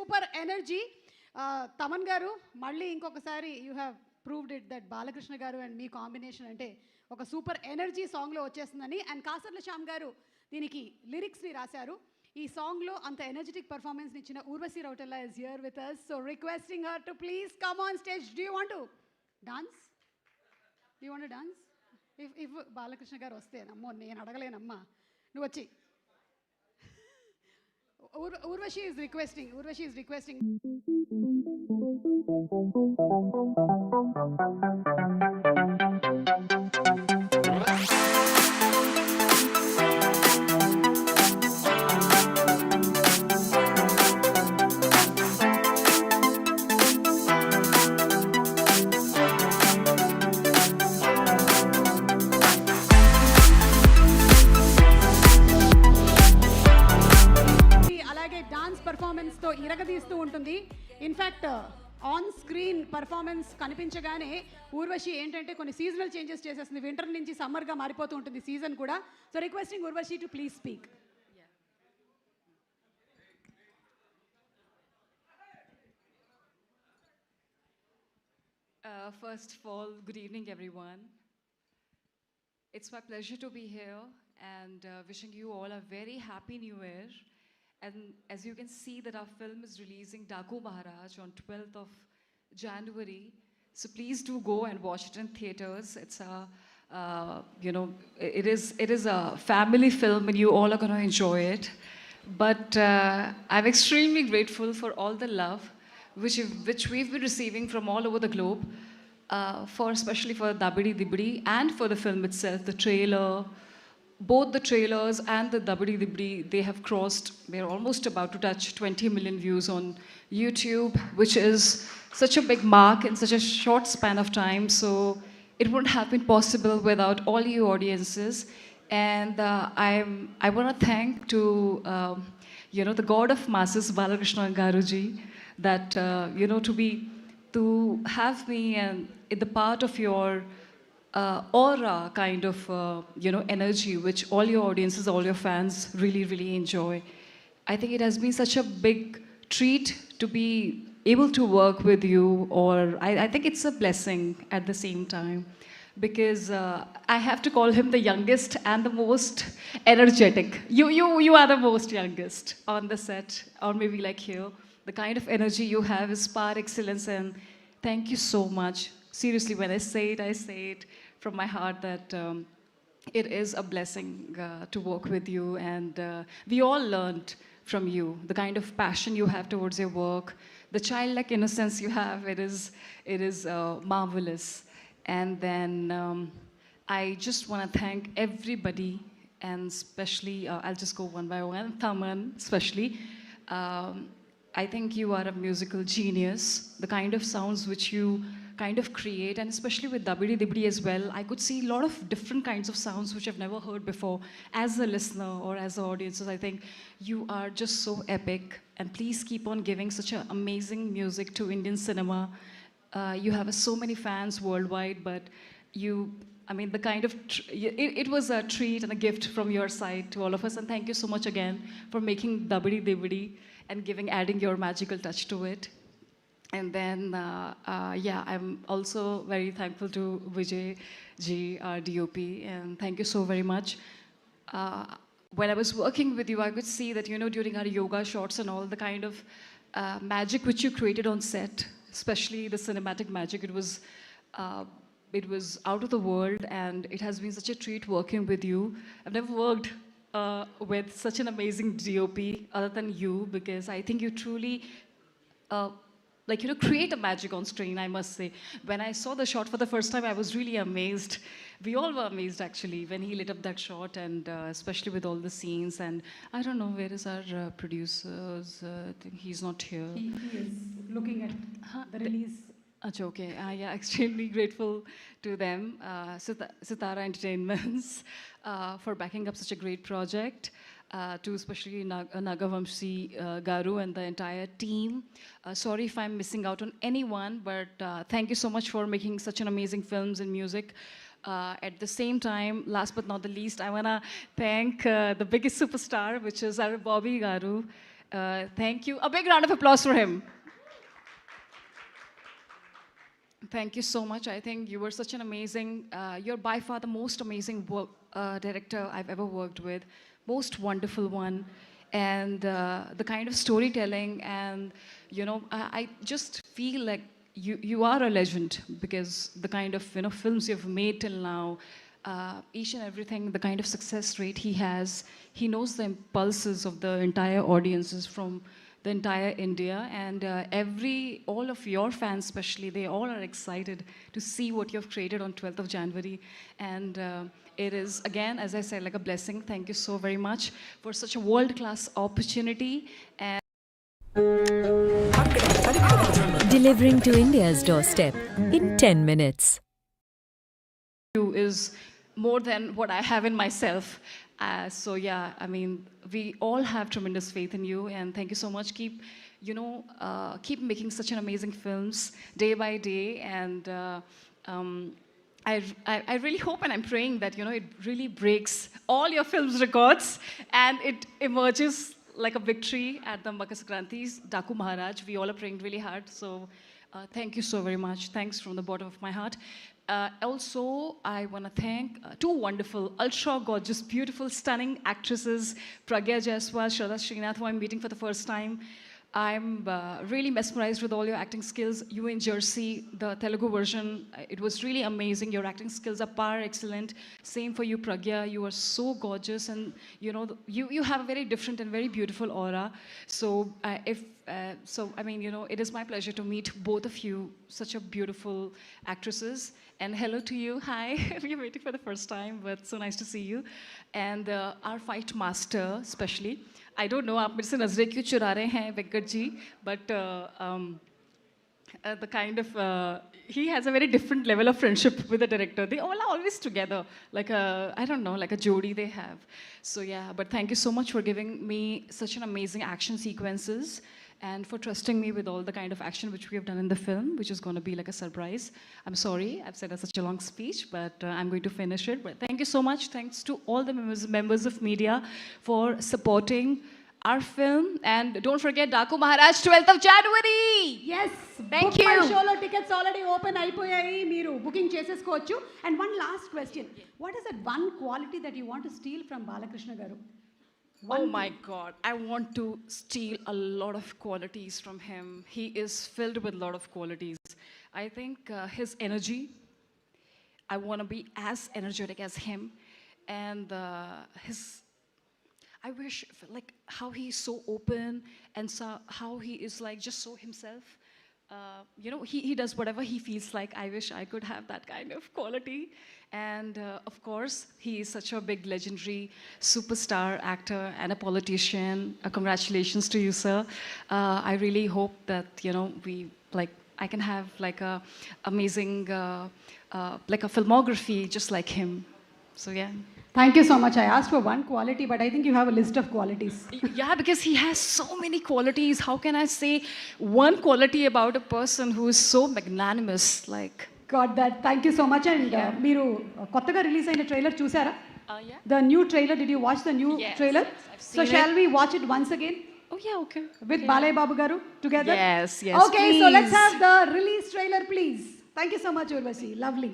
Super energy. Thaman గారు మళ్ళీ ఇంకొకసారి you have proved it that Balakrishna గారు అండ్ మీ కాంబినేషన్ అంటే ఒక సూపర్ ఎనర్జీ సాంగ్లో వచ్చేస్తుందని. అండ్ కాసర్ల శ్యామ్ గారు దీనికి లిరిక్స్ని రాశారు. ఈ సాంగ్లో అంత ఎనర్జెటిక్ పర్ఫార్మెన్స్ ఇచ్చిన Urvashi Rautela is here with us, so requesting her to please come on stage. Do you want to dance? Do you want to dance? If Balakrishna గారు వస్తే అమ్మో నేను అడగలేనమ్మా, నువ్వు వచ్చి. Urvashi is requesting. పర్ఫార్మెన్స్తో ఇరగదీస్తూ ఉంటుంది. ఇన్ఫ్యాక్ట్ ఆన్ స్క్రీన్ పర్ఫార్మెన్స్ కనిపించగానే ఊర్వశి ఏంటంటే కొన్ని సీజనల్ చేంజెస్ చేసేస్తుంది. వింటర్ నుంచి సమ్మర్గా మారిపోతూ ఉంటుంది సీజన్ కూడా. So requesting Urvashi to please speak. First of all, good evening everyone. It's my pleasure to be here and wishing you all a very happy new year. And as you can see that our film is releasing Daku Maharaj on 12th of January. So please do go and watch it in theaters. It's a, it is a family film and you all are going to enjoy it. But I'm extremely grateful for all the love which we've been receiving from all over the globe, especially for Dabidi Dibidi and for the film itself, the trailer. Both the trailers and the Dabidi Dibidi, they have crossed, they're almost about to touch 20 million views on YouTube, which is such a big mark in such a short span of time. So it wouldn't have been possible without all you audiences. And I want to thank to, the God of masses, Balakrishna Garuji, that, to have me and in the part of your aura kind of energy which all your audiences, all your fans really enjoy. I think it has been such a big treat to be able to work with you, or I think it's a blessing at the same time, because I have to call him the youngest and the most energetic. You are the most youngest on the set, or maybe like here. The kind of energy you have is par excellence, and thank you so much. Seriously, when I say it from my heart that it is a blessing to work with you, and we all learned from you the kind of passion you have towards your work, the childlike innocence you have. It is marvelous. And then I just want to thank everybody, and especially I'll just go one by one. Thaman especially. I think you are a musical genius. The kind of sounds which you kind of create, and especially with Dabidi Dibidi as well, I could see a lot of different kinds of sounds which I've never heard before. As a listener or as an audience, I think you are just so epic, and please keep on giving such an amazing music to Indian cinema. You have so many fans worldwide, but the kind of, it was a treat and a gift from your side to all of us, and thank you so much again for making Dabidi Dibidi and adding your magical touch to it. And then, I'm also very thankful to Vijay ji, our DOP, and thank you so very much. When I was working with you, I could see that, during our yoga shots and all, the kind of magic which you created on set, especially the cinematic magic, it was out of the world, and it has been such a treat working with you. I've never worked with such an amazing DOP other than you, because I think you truly create a magic on screen, I must say. When I saw the shot for the first time, I was really amazed. We all were amazed, actually, when he lit up that shot, and especially with all the scenes. And I don't know, where is our producers? I think he's not here. He is looking at the release. Okay. Extremely grateful to them, Sitara Entertainments, for backing up such a great project. To especially Nagavamshi Garu and the entire team. Sorry if I'm missing out on anyone, but thank you so much for making such an amazing films and music. At the same time, last but not the least, I want to thank the biggest superstar, which is our Bobby Garu. Thank you. A big round of applause for him. Thank you so much. I think you were such an amazing, you're by far the most amazing director I've ever worked with, most wonderful one. And the kind of storytelling and, I just feel like you are a legend because the kind of, films you've made till now, each and everything, the kind of success rate he has, he knows the impulses of the entire audiences from the entire India, and all of your fans especially, they all are excited to see what you've created on 12th of January. And it is, again, as I said, like a blessing. Thank you so very much for such a world-class opportunity. And Delivering to India's doorstep in 10 minutes. you is more than what I have in myself. So yeah, I mean, we all have tremendous faith in you, and thank you so much. Keep, keep making such an amazing films day by day, and I really hope and I'm praying that it really breaks all your films records, and it emerges like a victory at the Makar Sankranti's Daku Maharaj. We all are praying really hard. So thank you so very much. Thanks from the bottom of my heart. Also, I want to thank two wonderful, ultra gorgeous, beautiful, stunning actresses, Pragya Jaiswal, Shraddha Srinath, who I'm meeting for the first time. I'm really mesmerized with all your acting skills. You in Jersey, the Telugu version, it was really amazing. Your acting skills are par excellent. Same for you, Pragya. You are so gorgeous, and you have a very different and very beautiful aura. So I mean, it is my pleasure to meet both of you, such a beautiful actresses. And hello to you. Hi. We're waiting for the first time, but so nice to see you. And our fight master, especially. I don't know, आप मेरे से नजरें क्यों चुरा रहे हैं, Venkat ji? But the kind of he has a very different level of friendship with the director. They all are always together, like I don't know, like a jodi they have. So yeah, but thank you so much for giving me such an amazing action sequences, and for trusting me with all the kind of action which we have done in the film, which is going to be like a surprise. I'm sorry, I've said such a long speech, but I'm going to finish it. But thank you so much. Thanks to all the members of media for supporting our film. And don't forget, Daku Maharaj, 12th of January. Yes, Thank book my you. షోలో tickets already open అయిపోయాయి, మీరు booking చేసేసుకోవచ్చు. And one last question, what is that one quality that you want to steal from Balakrishna గారు? Oh my God, I want to steal a lot of qualities from him. He is filled with a lot of qualities. I think his energy, I want to be as energetic as him. And I wish, like, how he's so open, and so how he is like just so himself. He does whatever he feels like. I wish I could have that kind of quality. And of course, he is such a big legendary superstar actor and a politician. Congratulations to you, sir. I really hope that I can have like a amazing like a filmography just like him. So yeah. Thank you so much. I asked for one quality, but I think you have a list of qualities. Yeah, because he has so many qualities. How can I say one quality about a person who is so magnanimous? Like, Got that. Thank you so much. And మీరు కొత్తగా release అయిన trailer చూసారా? yeah. The new trailer, did you watch the new Yes, trailer? yes, I've So seen shall it. we watch it once again Oh yeah, okay. with Balaya Babu garu together? Yes, yes. Okay, so let's please. have the release trailer, please. Thank you so much, Urvashi. Lovely.